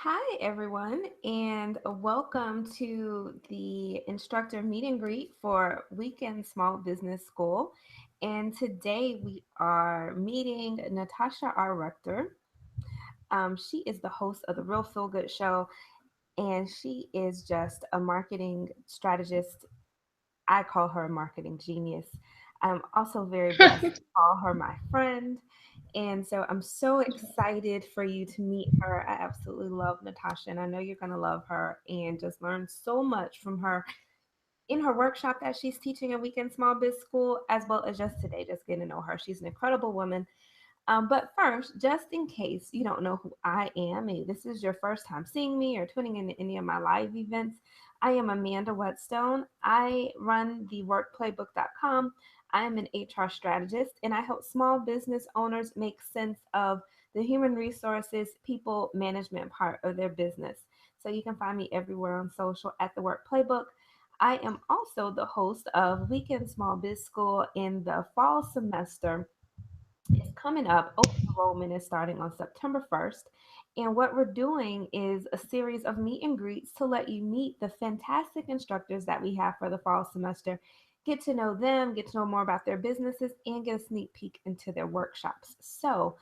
Hi, everyone, and welcome to the instructor meet and greet for Weekend Small Business School. And today we are meeting Natasha, our Rector. She is the host of the Real Feel Good Show, and she is just a marketing strategist. I call her a marketing genius. I'm also very blessed to call her my friend. And so I'm so excited for you to meet her. I absolutely love Natasha, and I know you're going to love her and just learn so much from her in her workshop that she's teaching at Weekend Small Biz School, as well as just today, just getting to know her. She's an incredible woman. But first, just in case you don't know who I am, maybe this is your first time seeing me or tuning into any of my live events, I am Amanda Whetstone. I run the workplaybook.com. I am an HR strategist and I help small business owners make sense of the human resources, people management part of their business. So you can find me everywhere on social at the Work Playbook. I am also the host of Weekend Small Biz School in the fall semester is coming up. Open enrollment is starting on September 1st. And what we're doing is a series of meet and greets to let you meet the fantastic instructors that we have for the fall semester, get to know them, get to know more about their businesses, and get a sneak peek into their workshops. So,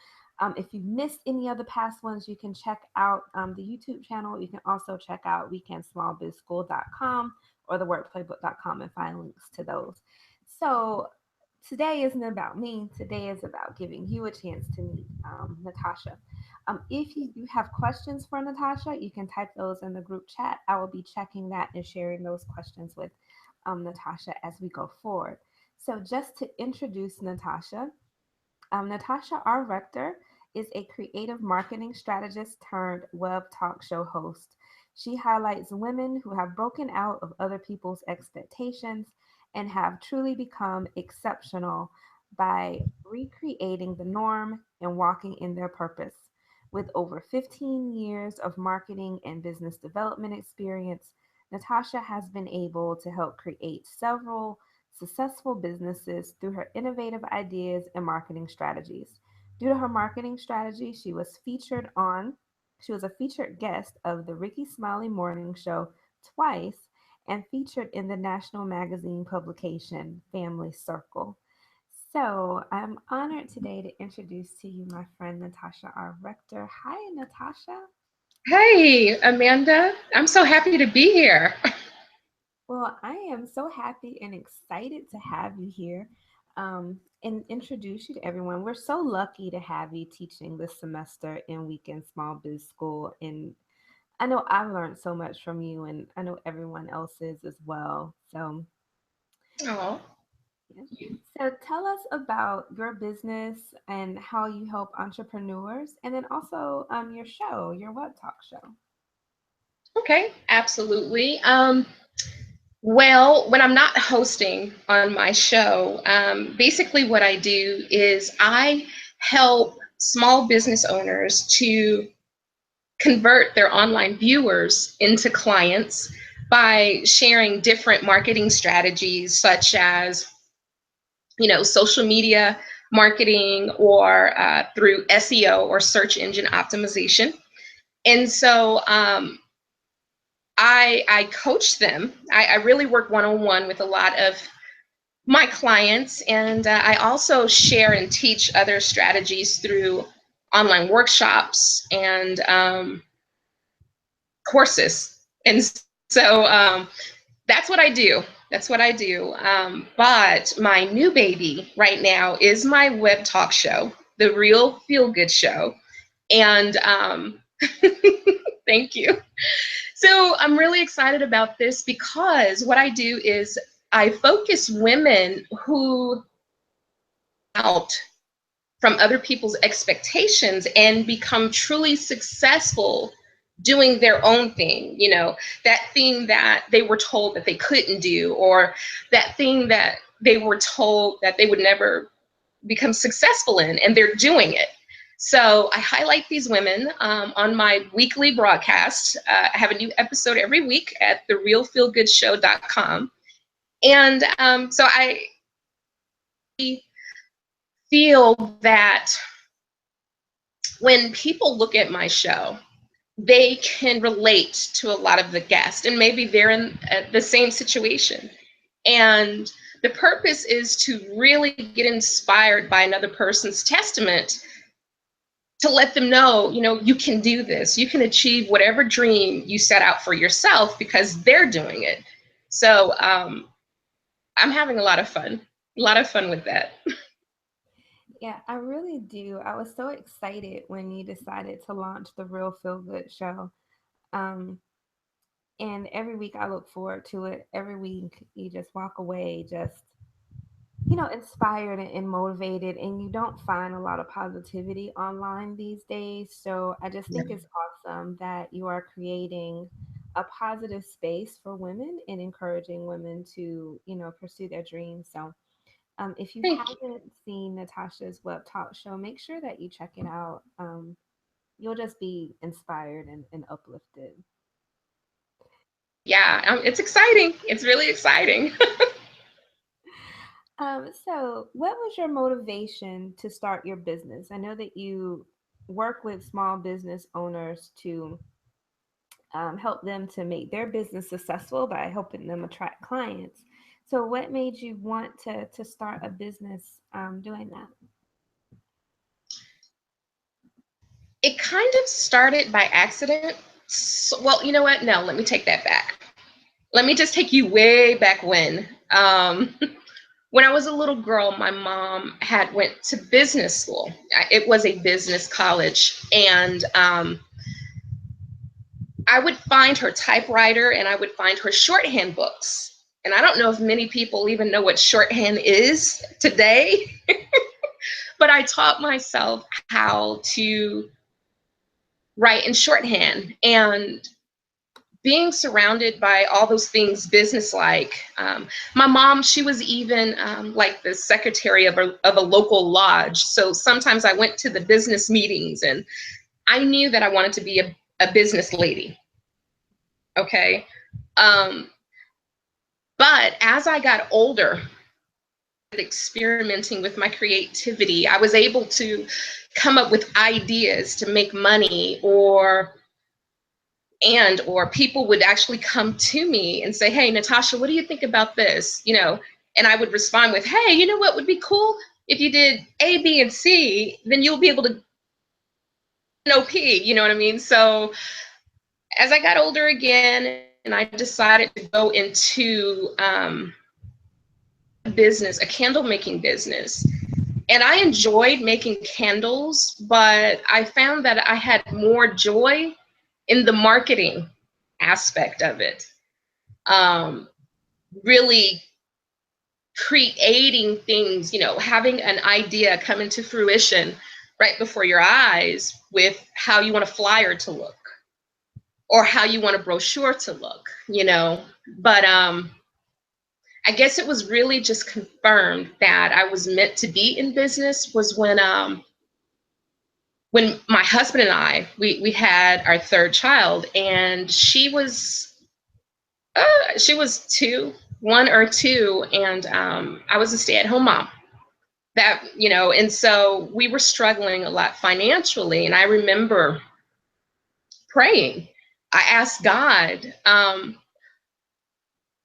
if you've missed any of the past ones, you can check out the YouTube channel. You can also check out weekendsmallbizschool.com or theworkplaybook.com and find links to those. So, today isn't about me. Today is about giving you a chance to meet Natasha. If you do have questions for Natasha, you can type those in the group chat. I will be checking that and sharing those questions with Natasha as we go forward. So, just to introduce Natasha, Natasha R. Rector is a creative marketing strategist turned web talk show host. She highlights women who have broken out of other people's expectations and have truly become exceptional by recreating the norm and walking in their purpose. With over 15 years of marketing and business development experience, Natasha has been able to help create several successful businesses through her innovative ideas and marketing strategies. Due to her marketing strategy, she was a featured guest of the Ricky Smiley Morning Show twice and featured in the national magazine publication Family Circle. So I'm honored today to introduce to you my friend Natasha R. Rector. Hi, Natasha. Hey, Amanda. I'm so happy to be here. Well, I am so happy and excited to have you here and introduce you to everyone. We're so lucky to have you teaching this semester in Weekend Small Biz School. And I know I've learned so much from you, and I know everyone else is as well. So, Oh, yeah. So tell us about your business and how you help entrepreneurs, and then also your show, your web talk show. okay, absolutely. Well, when I'm not hosting on my show, basically what I do is I help small business owners to convert their online viewers into clients by sharing different marketing strategies such as social media marketing or through SEO or search engine optimization. And so I coach them. I really work one-on-one with a lot of my clients, and I also share and teach other strategies through online workshops and courses. And so that's what I do. That's what I do. But my new baby right now is my web talk show, the Real Feel Good Show. And thank you. So I'm really excited about this because what I do is I focus women who out from other people's expectations and become truly successful doing their own thing, that thing that they were told that they couldn't do, or that thing that they were told that they would never become successful in, and they're doing it. So I highlight these women on my weekly broadcast. I have a new episode every week at therealfeelgoodshow.com. And so I feel that when people look at my show, they can relate to a lot of the guests, and maybe they're in the same situation. And the purpose is to really get inspired by another person's testament, to let them know, you can do this. You can achieve whatever dream you set out for yourself because they're doing it. So I'm having a lot of fun with that. Yeah, I really do. I was so excited when you decided to launch the Real Feel Good show. Um, and every week I look forward to it. Every week you just walk away just, inspired and motivated, and you don't find a lot of positivity online these days. So I just Yeah. think it's awesome that you are creating a positive space for women and encouraging women to, pursue their dreams. So if you Thank you. haven't seen Natasha's web talk show, make sure that you check it out. You'll just be inspired and uplifted. Yeah, it's exciting. It's really exciting. So, what was your motivation to start your business? I know that you work with small business owners to help them to make their business successful by helping them attract clients. So, what made you want to start a business doing that? It kind of started by accident. So, well, you know what? No, let me take that back. Let me just take you way back when. When I was a little girl, my mom had went to business school. It was a business college, and I would find her typewriter and I would find her shorthand books. And I don't know if many people even know what shorthand is today, but I taught myself how to write in shorthand. And being surrounded by all those things businesslike. My mom, she was even like the secretary of a local lodge. So sometimes I went to the business meetings and I knew that I wanted to be a business lady. Okay. Um, but as I got older, experimenting with my creativity, I was able to come up with ideas to make money, or people would actually come to me and say, hey, Natasha, what do you think about this? And I would respond with, hey, you know what would be cool? If you did A, B, and C, then you'll be able to P, you know what I mean? So as I got older again, and I decided to go into business, a candle making business. And I enjoyed making candles, but I found that I had more joy in the marketing aspect of it. Really creating things, having an idea come into fruition right before your eyes with how you want a flyer to look or how you want a brochure to look. But I guess it was really just confirmed that I was meant to be in business was when my husband and I we had our third child, and she was two, 1 or 2, and I was a stay-at-home mom. And so we were struggling a lot financially, and I remember praying. I asked God,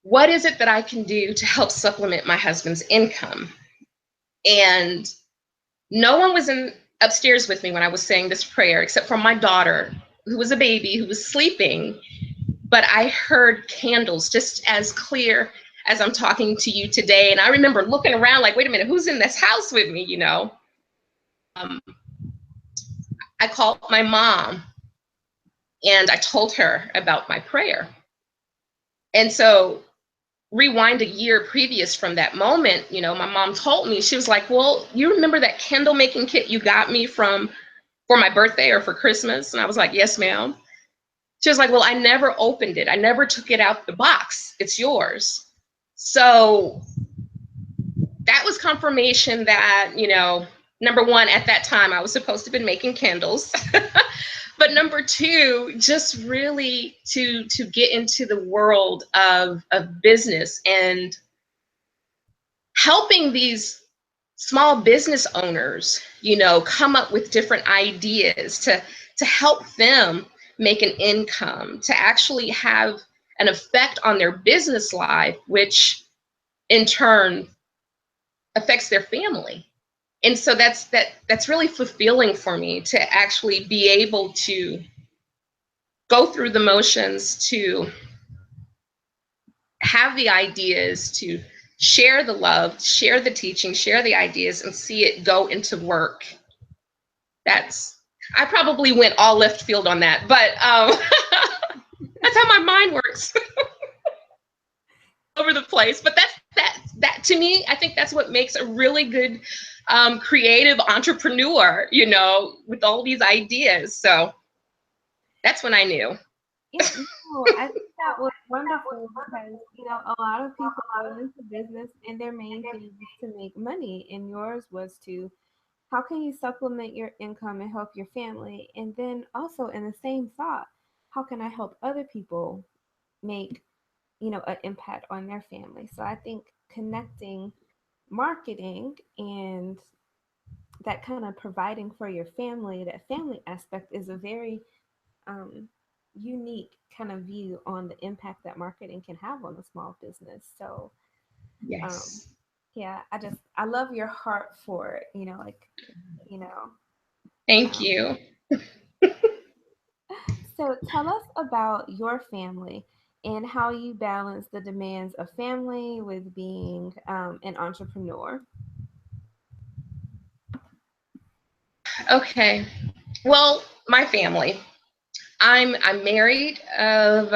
what is it that I can do to help supplement my husband's income? And no one was in upstairs with me when I was saying this prayer, except for my daughter, who was a baby, who was sleeping. But I heard candles just as clear as I'm talking to you today. And I remember looking around like, wait a minute, who's in this house with me? Um, I called my mom and I told her about my prayer. And so rewind a year previous from that moment, my mom told me, she was like, well, you remember that candle making kit you got me for my birthday or for Christmas? And I was like, yes, ma'am. She was like, well, I never opened it. I never took it out the box. It's yours. So that was confirmation that, number one, at that time, I was supposed to have been making candles. But number two, just really to get into the world of business and helping these small business owners, come up with different ideas to help them make an income, to actually have an effect on their business life, which in turn affects their family. And so that's really fulfilling for me, to actually be able to go through the motions, to have the ideas, to share the love, share the teaching, share the ideas, and see it go into work. I probably went all left field on that, but that's how my mind works. Over the place. But that to me, I think that's what makes a really good creative entrepreneur, with all these ideas. So that's when I knew. Yeah, no, I think that was wonderful because, a lot of people go into business and their main thing is to make money, and yours was to how can you supplement your income and help your family? And then also in the same thought, how can I help other people make, an impact on their family? So I think connecting marketing and that kind of providing for your family, that family aspect is a very um, unique kind of view on the impact that marketing can have on a small business. So, um, Yes. yeah, I love your heart for it, you know. Thank Um, you. so tell us about your family and how you balance the demands of family with being an entrepreneur. Okay. Well, my family. I'm married of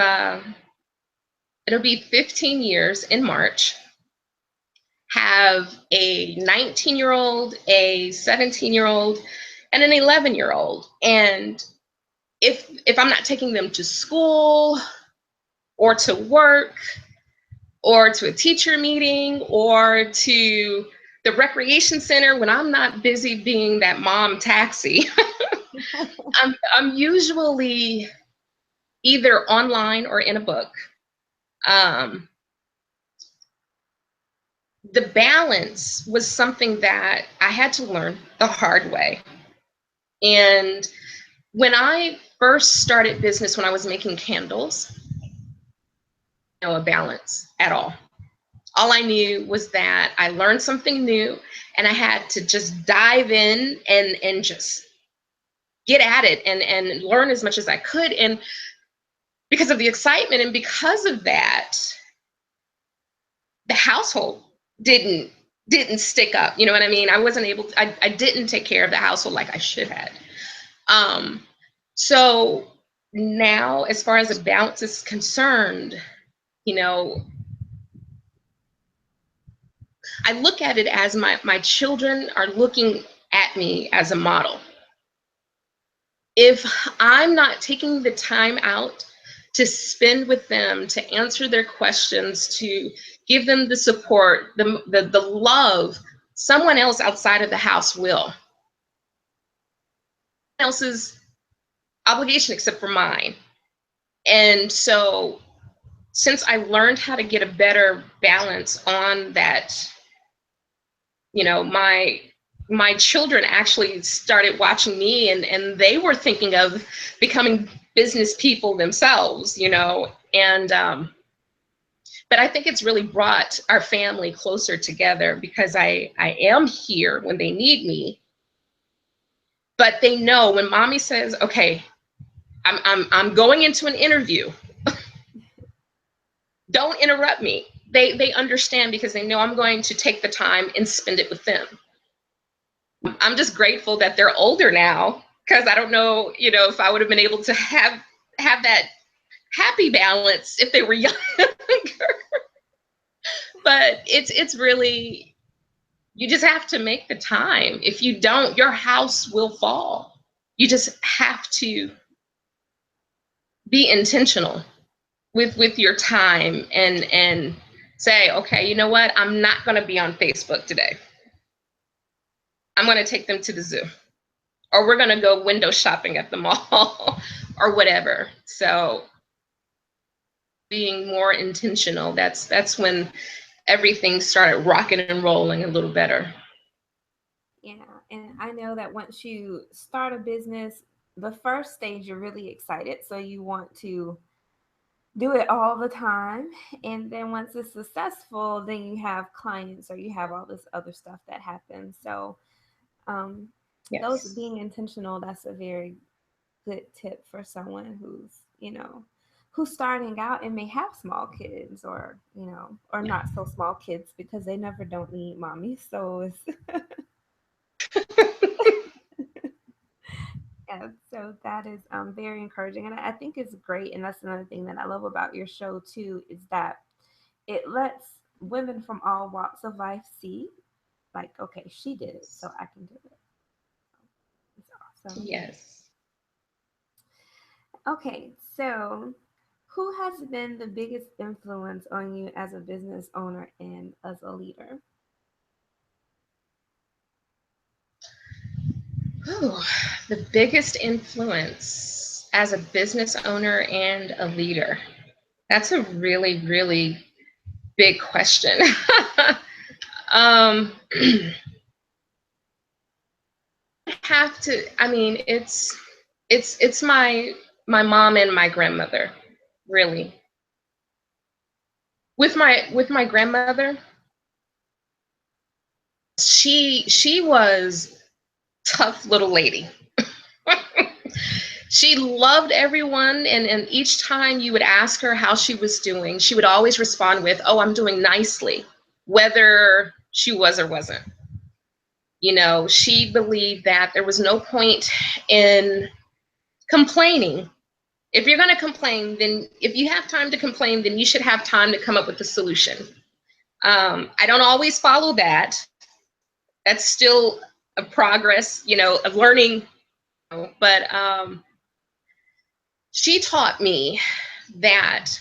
it'll be 15 years in March. Have a 19-year-old, a 17-year-old, and an 11-year-old. And if I'm not taking them to school or to work or to a teacher meeting or to the recreation center, when I'm not busy being that mom taxi, I'm usually either online or in a book. Um, the balance was something that I had to learn the hard way. And when I first started business, when I was making candles, no balance at all. All I knew was that I learned something new and I had to just dive in and just get at it and learn as much as I could. And because of the excitement and because of that, the household didn't stick up. You know what I mean? I wasn't able to, I didn't take care of the household like I should have. Um, so now, as far as a balance is concerned, you know, I look at it as my children are looking at me as a model. If I'm not taking the time out to spend with them, to answer their questions, to give them the support, the love, someone else outside of the house will. Someone else's obligation except for mine. And so since I learned how to get a better balance on that, my children actually started watching me and they were thinking of becoming business people themselves, and but I think it's really brought our family closer together because I am here when they need me, but they know when mommy says, okay, I'm going into an interview, don't interrupt me. They understand because they know I'm going to take the time and spend it with them. I'm just grateful that they're older now because I don't know, if I would have been able to have that happy balance if they were younger. But it's really, you just have to make the time. If you don't, your house will fall. You just have to be intentional with your time and say, okay, you know what? I'm not going to be on Facebook today. I'm going to take them to the zoo, or we're going to go window shopping at the mall or whatever. So being more intentional, that's when everything started rocking and rolling a little better. Yeah, and I know that once you start a business, the first stage you're really excited, so you want to do it all the time. And then once it's successful, then you have clients or you have all this other stuff that happens. So um, those Yes. being intentional, that's a very good tip for someone who's, who's starting out and may have small kids, or, or Yeah. not so small kids, because they never don't need mommy. So it's yeah, so that is very encouraging, and I think it's great. And that's another thing that I love about your show too, is that it lets women from all walks of life see, like, okay, she did it, so I can do it. It's awesome. Yes. Okay, so who has been the biggest influence on you as a business owner and as a leader? Ooh, the biggest influence as a business owner and a leader. That's a really, really big question. um, have to. I mean, it's my mom and my grandmother, really. With my grandmother, she was tough little lady. She loved everyone, and each time you would ask her how she was doing, she would always respond with, "Oh, I'm doing nicely," whether she was or wasn't. She believed that there was no point in complaining. If you're going to complain, then if you have time to complain, then you should have time to come up with a solution. I don't always follow that. That's still a progress, of learning. But she taught me that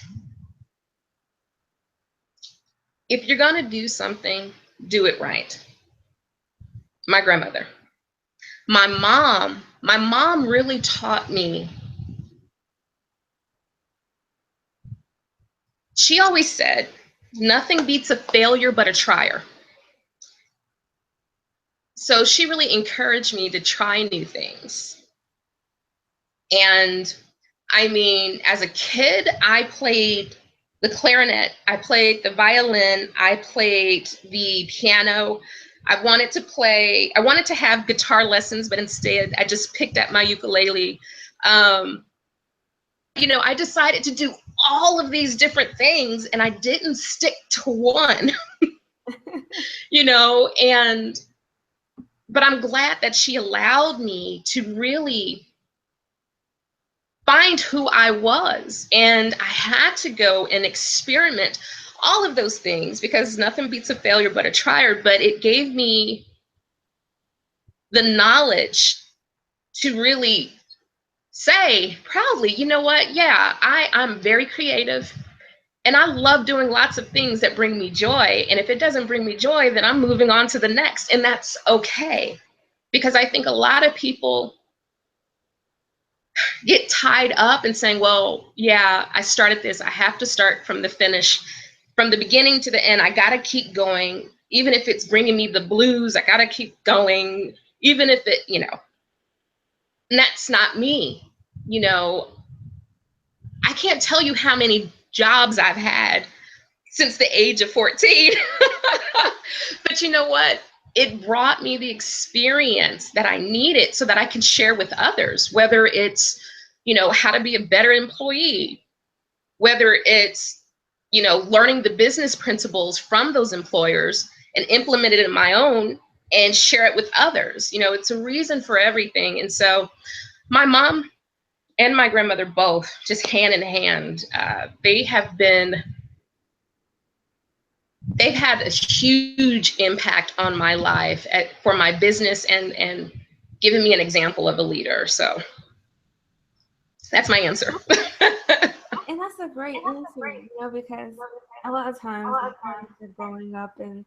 if you're going to do something, do it right. My grandmother. My mom really taught me. She always said, nothing beats a failure but a trier. So she really encouraged me to try new things. And I mean, as a kid, I played the clarinet, I played the violin, I played the piano. I wanted to have guitar lessons, but instead I just picked up my ukulele. Um, I decided to do all of these different things and I didn't stick to one, and but I'm glad that she allowed me to really find who I was. And I had to go and experiment all of those things because nothing beats a failure but a trier. But it gave me the knowledge to really say proudly, you know what? Yeah, I'm very creative and I love doing lots of things that bring me joy. And if it doesn't bring me joy, then I'm moving on to the next. And that's okay. Because I think a lot of people get tied up in saying, well, yeah, I started this. I have to start from the finish, from the beginning to the end. I got to keep going. Even if it's bringing me the blues, I got to keep going. Even if and that's not me. You know, I can't tell you how many jobs I've had since the age of 14. But you know what? It brought me the experience that I needed so that I can share with others, whether it's, how to be a better employee, whether it's, learning the business principles from those employers and implement it in my own and share it with others. It's a reason for everything. And so my mom and my grandmother both, just hand in hand, they've had a huge impact on my life for my business and giving me an example of a leader. So that's my answer. And that's a great answer, because a lot of times when kids are growing up and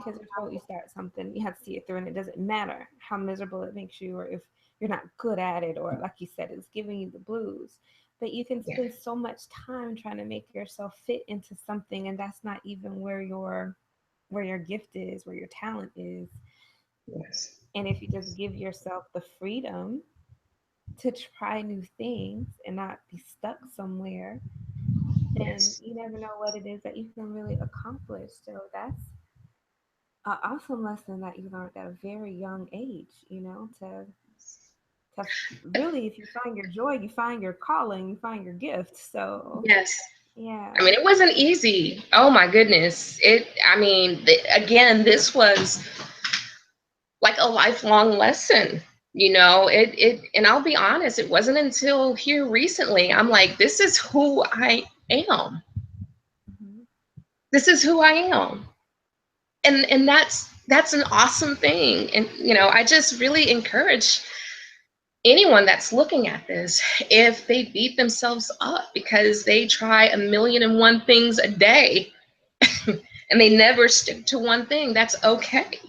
kids are told you start something, you have to see it through, and it doesn't matter how miserable it makes you, or if you're not good at it, or like you said, it's giving you the blues. But you can Yeah. spend so much time trying to make yourself fit into something, and that's not even where your gift is, where your talent is. Yes. And if you just give yourself the freedom to try new things and not be stuck somewhere, then Yes. you never know what it is that you can really accomplish. So that's an awesome lesson that you learned at a very young age, to really, if you find your joy, you find your calling, you find your gift. So, Yes. yeah. I mean, it wasn't easy. Oh my goodness. I mean, again, this was like a lifelong lesson. And I'll be honest, it wasn't until here recently I'm like, this is who I am. Mhm. This is who I am. And that's an awesome thing. And I just really encourage anyone that's looking at this, if they beat themselves up because they try a million and one things a day and they never stick to one thing, that's okay.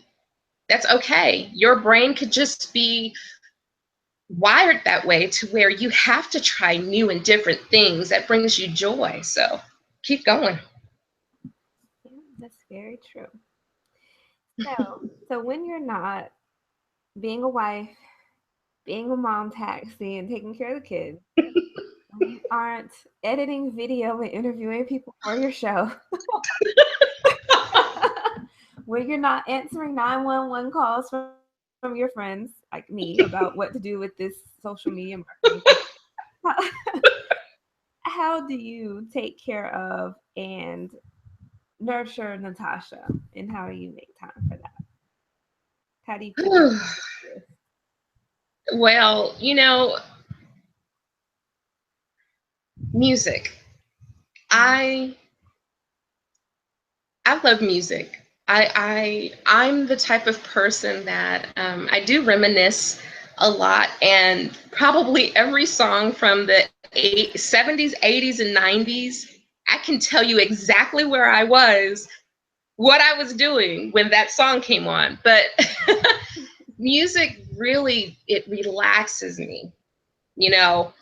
That's okay. Your brain could just be wired that way to where you have to try new and different things that brings you joy. So keep going. Yeah, that's very true. So when you're not being a wife, being a mom taxi, and taking care of the kids, when you aren't editing video and interviewing people for your show, when you're not answering 911 calls from your friends like me about what to do with this social media marketing thing, how, how do you take care of and nurture Natasha, and how do you make time for that? How do you keep up with this? Well, music. Mhm. I I love music. I'm the type of person that I do reminisce a lot, and probably every song from the 70s, 80s, and 90s, I can tell you exactly where I was, what I was doing when that song came on. But music really, it relaxes me. You know,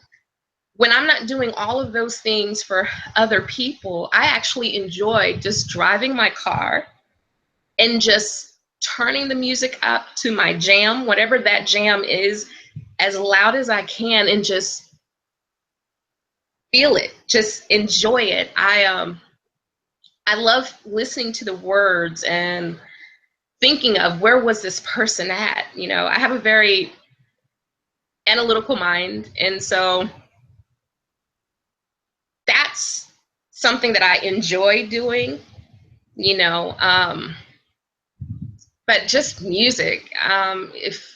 when I'm not doing all of those things for other people, I actually enjoy just driving my car and just turning the music up to my jam, whatever that jam is, as loud as I can, and just feel it, just enjoy it. I love listening to the words and thinking of where was this person at. I have a very analytical mind, and so that's something that I enjoy doing. You know, um, but just music. If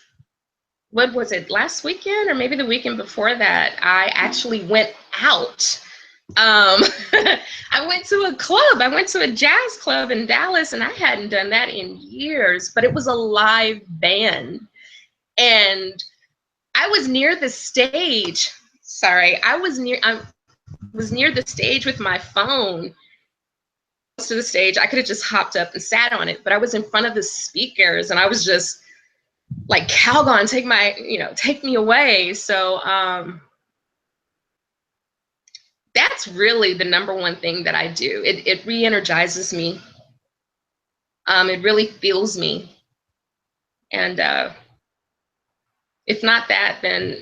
What was it, last weekend or maybe the weekend before that, I actually went out. I went to a club. I went to a jazz club in Dallas, and I hadn't done that in years, but it was a live band. And I was near the stage. Sorry, I was near the stage with my phone. To the stage, I could have just hopped up and sat on it, but I was in front of the speakers, and I was just like, Calgon, take me away. So that's really the number one thing that I do. It re-energizes me. It really fuels me. And if not that, then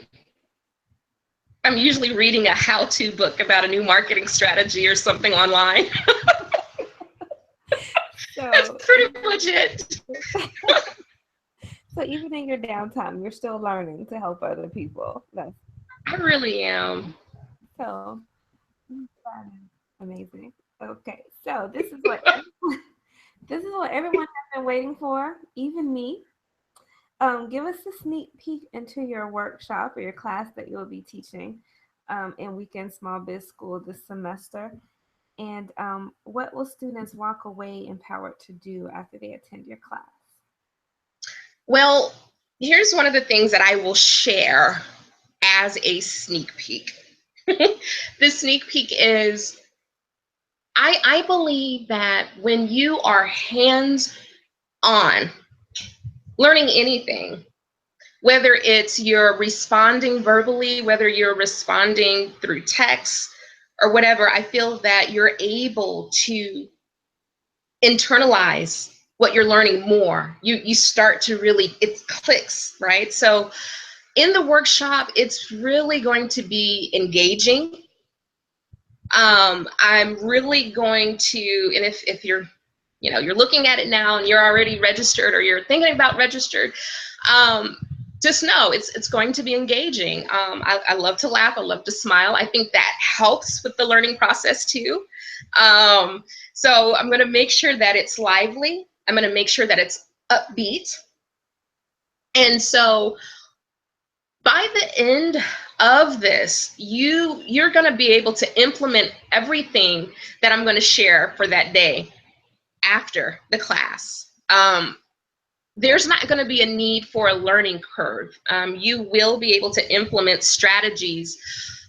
I'm usually reading a how-to book about a new marketing strategy or something online. That's So, pretty much it. so even in your downtime, you're still learning to help other people. That's I really am. so that is amazing. Okay, so this is what everyone has been waiting for, even me. Give us a sneak peek into your workshop or your class that you'll be teaching in Weekend Small Biz School this semester. And what will students walk away empowered to do after they attend your class? Well, here's one of the things that I will share as a sneak peek. The sneak peek is, I believe that when you are hands on learning anything, whether it's you're responding verbally, whether you're responding through text or whatever, I feel that you're able to internalize what you're learning more. You start to really, it clicks, right? So in the workshop, it's really going to be engaging. I'm really going to, and if you're, you're looking at it now and you're already registered or you're thinking about registered, um, just know it's going to be engaging. I love to laugh. I love to smile. I think that helps with the learning process too. So I'm going to make sure that it's lively. I'm going to make sure that it's upbeat. And so by the end of this, you're going to be able to implement everything that I'm going to share for that day after the class. There's not going to be a need for a learning curve. You will be able to implement strategies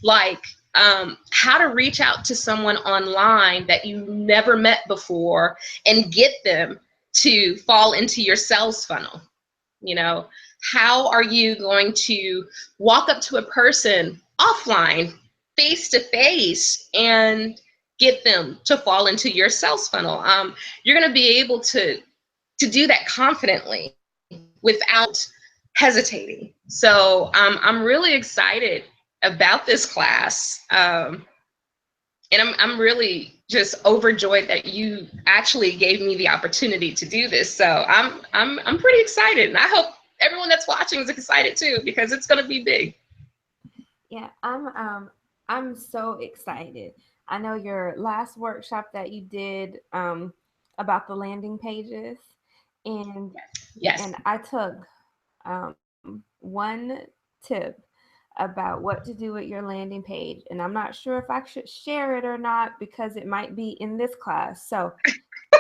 like how to reach out to someone online that you never met before and get them to fall into your sales funnel. How are you going to walk up to a person offline, face to face, and get them to fall into your sales funnel? You're going to be able to do that confidently without hesitating. So I'm really excited about this class. And I'm really just overjoyed that you actually gave me the opportunity to do this. So I'm pretty excited, and I hope everyone that's watching is excited too, because it's going to be big. Yeah, I'm so excited. I know your last workshop that you did about the landing pages, and Yes. and I took one tip about what to do with your landing page, and I'm not sure if I should share it or not because it might be in this class. So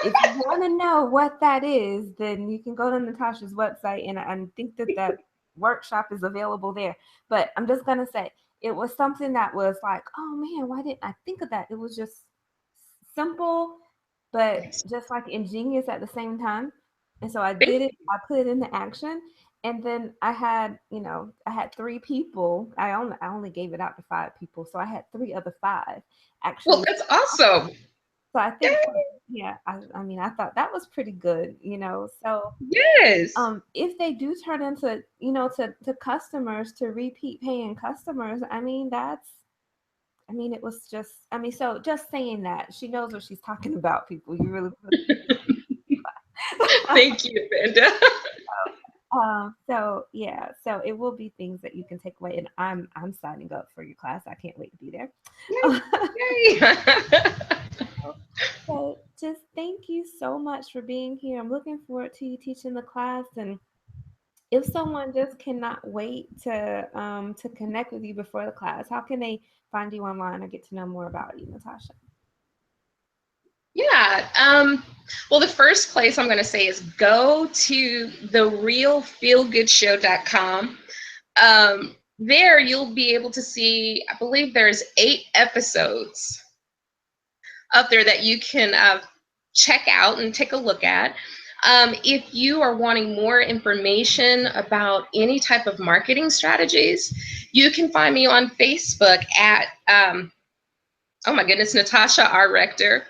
if you want to know what that is, then you can go to Natasha's website, and I think that workshop is available there. But I'm just gonna say it was something that was like, oh man, why didn't I think of that? It was just simple, but Yes. just like ingenious at the same time. And so I Thank did it. I put it into action, and then I had three people. I only gave it out to five people, so I had three other five Well, actually. that's awesome. So I Yay. think, yeah, I mean, I thought that was pretty good. So Yes. if they do turn into, to customers, to repeat paying customers, I mean, it was just, so just saying that she knows what she's talking about, people. You really, Thank you, Amanda. so yeah, so it will be things that you can take away, and I'm signing up for your class. I can't wait to be there. Yay. So just thank you so much for being here. I'm looking forward to you teaching the class, and if someone just cannot wait to connect with you before the class, how can they find you online or get to know more about you, Natasha? Yeah. Well, the first place I'm going to say is go to therealfeelgoodshow.com. There you'll be able to see, I believe there's 8 episodes up there that you can check out and take a look at. If you are wanting more information about any type of marketing strategies, you can find me on Facebook at, oh my goodness, Natasha R. Rector,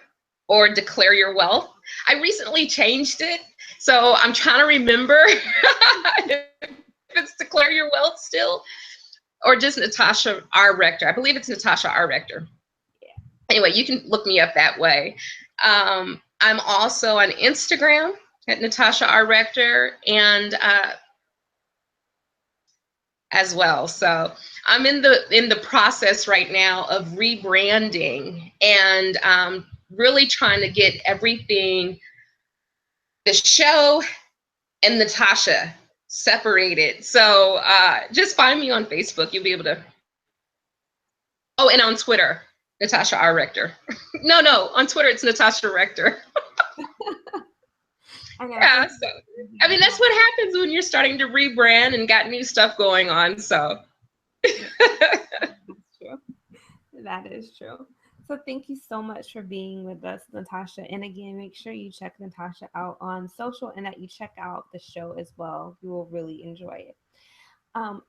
or Declare Your Wealth. I recently changed it, so I'm trying to remember if it's Declare Your Wealth still, or just Natasha R. Rector. I believe it's Natasha R. Rector. Anyway, you can look me up that way. I'm also on Instagram at Natasha R. Rector, and as well. So I'm in the process right now of rebranding and really trying to get everything, the show and Natasha, separated. So just find me on Facebook. You'll be able to. Oh, and on Twitter, Natasha R. Rector. No, on Twitter it's Natasha Rector. I know Yeah, some so I mean that's what happens when you're starting to rebrand and got new stuff going on. So yeah, that's true. That is true. So thank you so much for being with us, Natasha. And again, make sure you check Natasha out on social and that you check out the show as well. You will really enjoy it.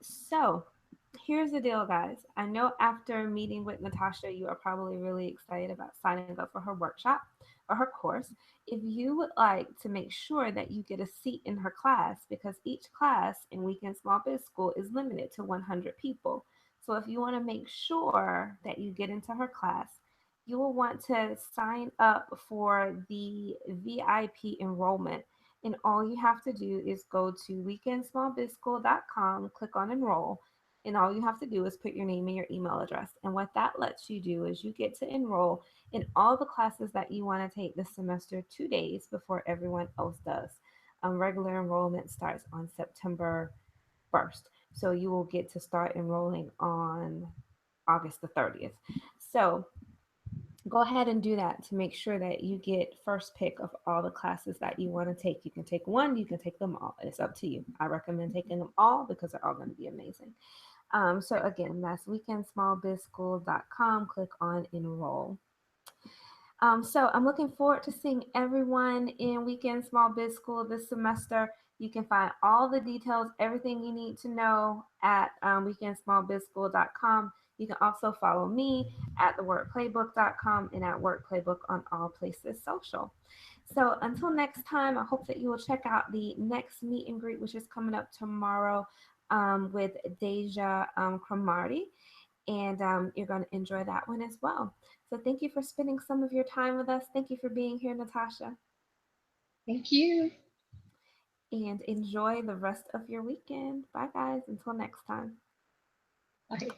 So Here's the deal, guys. I know after meeting with Natasha, you are probably really excited about signing up for her workshop or her course. If you would like to make sure that you get a seat in her class, because each class in Weekend Small Biz School is limited to 100 people. So if you want to make sure that you get into her class, you will want to sign up for the VIP enrollment. And all you have to do is go to weekendsmallbizschool.com, click on enroll, and all you have to do is put your name and your email address. And what that lets you do is you get to enroll in all the classes that you want to take this semester 2 days before everyone else does. Regular enrollment starts on September 1st. So you will get to start enrolling on August the 30th. So go ahead and do that to make sure that you get first pick of all the classes that you want to take. You can take one, you can take them all. It's up to you. I recommend taking them all because they're all going to be amazing. So again, that's weekendsmallbizschool.com. Click on enroll. So I'm looking forward to seeing everyone in Weekend Small Biz School this semester. You can find all the details, everything you need to know at weekendsmallbizschool.com. You can also follow me at theworkplaybook.com and at workplaybook on all places social. So until next time, I hope that you will check out the next meet and greet, which is coming up tomorrow with Deja Cromartie, and you're going to enjoy that one as well. So thank you for spending some of your time with us. Thank you for being here, Natasha, Thank you. and enjoy the rest of your weekend. Bye, guys. Until next time. Bye.